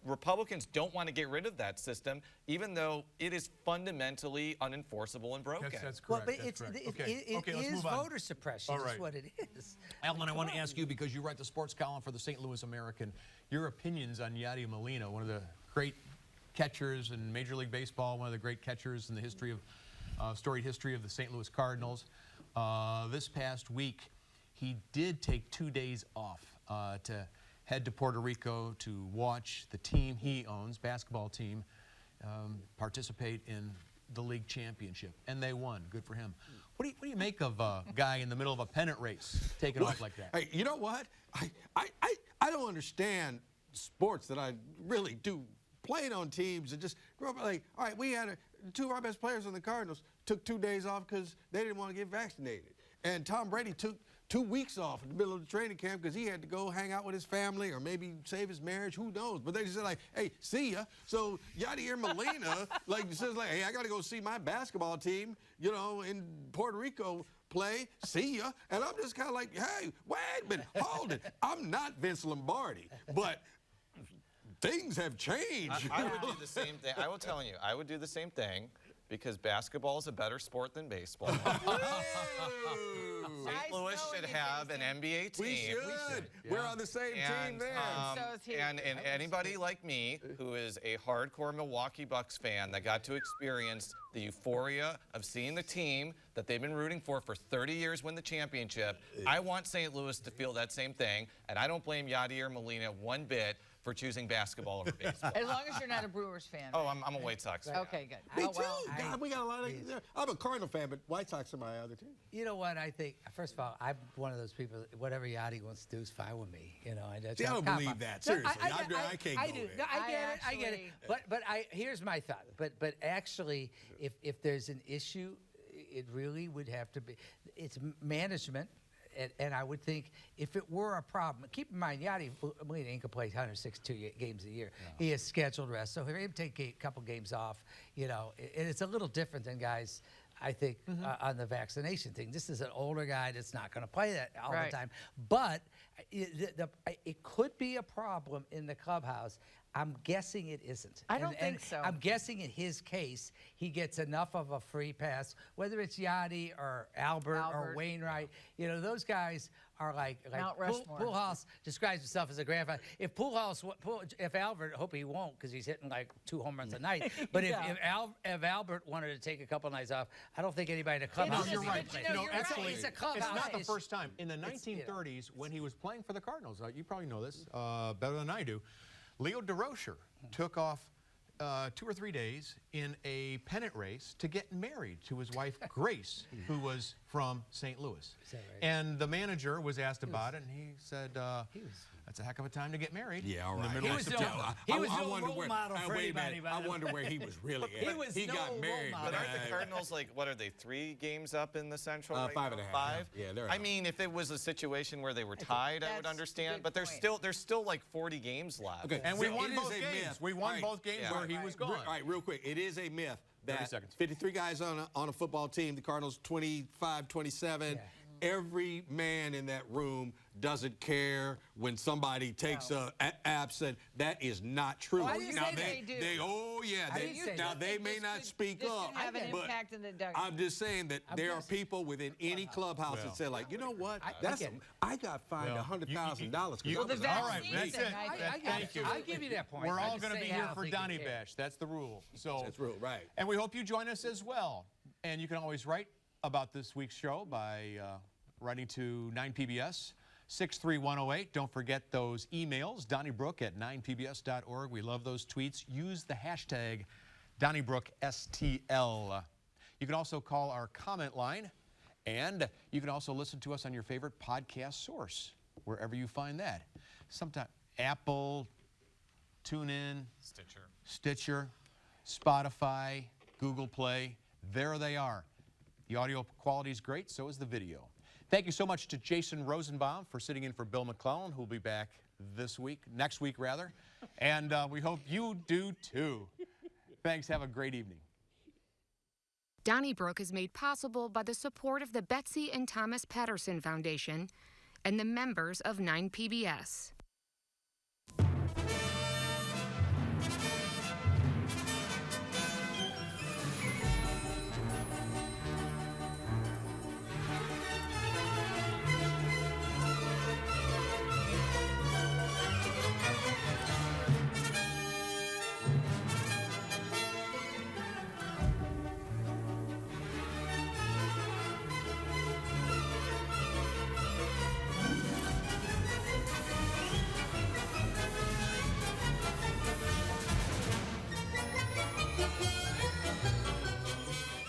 Republicans don't want to get rid of that system, even though it is fundamentally unenforceable and broken. That's correct. Well, but that's it is voter suppression. That's what it is. Alvin, I want to ask you, because you write the sports column for the St. Louis American, your opinions on Yadier Molina, one of the great catchers in Major League Baseball, one of the great catchers in the history of storied history of the St. Louis Cardinals. This past week, he did take 2 days off to head to Puerto Rico to watch the team he owns, basketball team, participate in the league championship. And they won. Good for him. What do you make of a guy in the middle of a pennant race taking off like that? Hey, you know what? I don't understand sports that I really do. Playing on teams and just grew up like, all right, we had two of our best players on the Cardinals took 2 days off because they didn't want to get vaccinated. And Tom Brady took 2 weeks off in the middle of the training camp because he had to go hang out with his family or maybe save his marriage. Who knows? But they just said, hey, see ya. So Yadier Molina, says, hey, I got to go see my basketball team, in Puerto Rico play. See ya. And I'm just kind of like, hey, wait a minute. Hold it. I'm not Vince Lombardi, but things have changed. I would do the same thing. I will tell you, I would do the same thing because basketball is a better sport than baseball. St. Louis should have an NBA team. We should. Yeah. We're on the same team there. And anybody like me who is a hardcore Milwaukee Bucks fan that got to experience the euphoria of seeing the team that they've been rooting for 30 years win the championship, I want St. Louis to feel that same thing. And I don't blame Yadier Molina one bit for choosing basketball over baseball. As long as you're not a Brewers fan. Oh, I'm a White Sox fan. Okay, good. Me too. God, we got a lot of. I'm a Cardinal fan, but White Sox are my other team. You know what? I think, first of all, I'm one of those people. Whatever Yachty wants to do is fine with me. See, I don't believe that. Seriously, I can't go there. No, I get it. But here's my thought. But actually, if there's an issue, it really would have to be. It's management. And I would think if it were a problem, keep in mind, Yadier Molina ain't going to play 162 games a year. No. He has scheduled rest. So for him to take a couple games off, and it's a little different than guys, I think, on the vaccination thing. This is an older guy that's not going to play that all the time. But It could be a problem in the clubhouse. I'm guessing it isn't. I don't think so. I'm guessing in his case, he gets enough of a free pass, whether it's Yachty or Albert or Wainwright. You know, those guys are like Mount Rushmore. Pujols describes himself as a grandfather. If if Albert, I hope he won't because he's hitting like 2 home runs a night. But if Albert wanted to take a couple nights off, I don't think anybody in the clubhouse. You're right. Actually, it's a clubhouse. It's not the first time. In the 1930s, when he was playing for the Cardinals, you probably know this better than I do. Leo DeRocher took off 2 or 3 days in a pennant race to get married to his wife, Grace, who was from St. Louis. Is that right? And the manager was asked about it, and he said, that's a heck of a time to get married. Yeah, all right. In the middle of September. He was no role model for anybody. I wonder where he was really at. He got married. But aren't the Cardinals, like, what are they, 3 games up in the Central right 5 now? and a half. 5? Yeah, they're I up. mean, if it was a situation where they were tied, I would that's a understand. good But there's point. still like 40 games left. Okay. And we So won it is both a games. myth. We won Right. both games where he was gone. All right, real quick. It is a myth 30 that seconds. 53 guys on a football team, the Cardinals 25, 27. Every man in that room doesn't care when somebody takes a absent. That is not true. I didn't now say they do. I didn't say now that. they may not speak this up, could have an but impact in the dugout. I'm just saying that there are people within any clubhouse that say, like, you know what? I got fined $100,000 Well, the All right, vaccine that's thing, it. I think. Thank you. I'll give you that point. We're I all just going to say be I here don't for think you Donny care. Bash. That's the rule. So That's real, right. And we hope you join us as well. And you can always write about this week's show by writing to 9PBS 63108. Don't forget those emails, Donnybrook@9pbs.org. We love those tweets. Use the hashtag DonnyBrookSTL. You can also call our comment line, and you can also listen to us on your favorite podcast source, wherever you find that. Sometimes Apple, TuneIn, Stitcher, Spotify, Google Play. There they are. The audio quality is great, so is the video. Thank you so much to Jason Rosenbaum for sitting in for Bill McClellan, who will be back next week rather. And we hope you do too. Thanks. Have a great evening. Donnybrook is made possible by the support of the Betsy and Thomas Patterson Foundation and the members of 9PBS.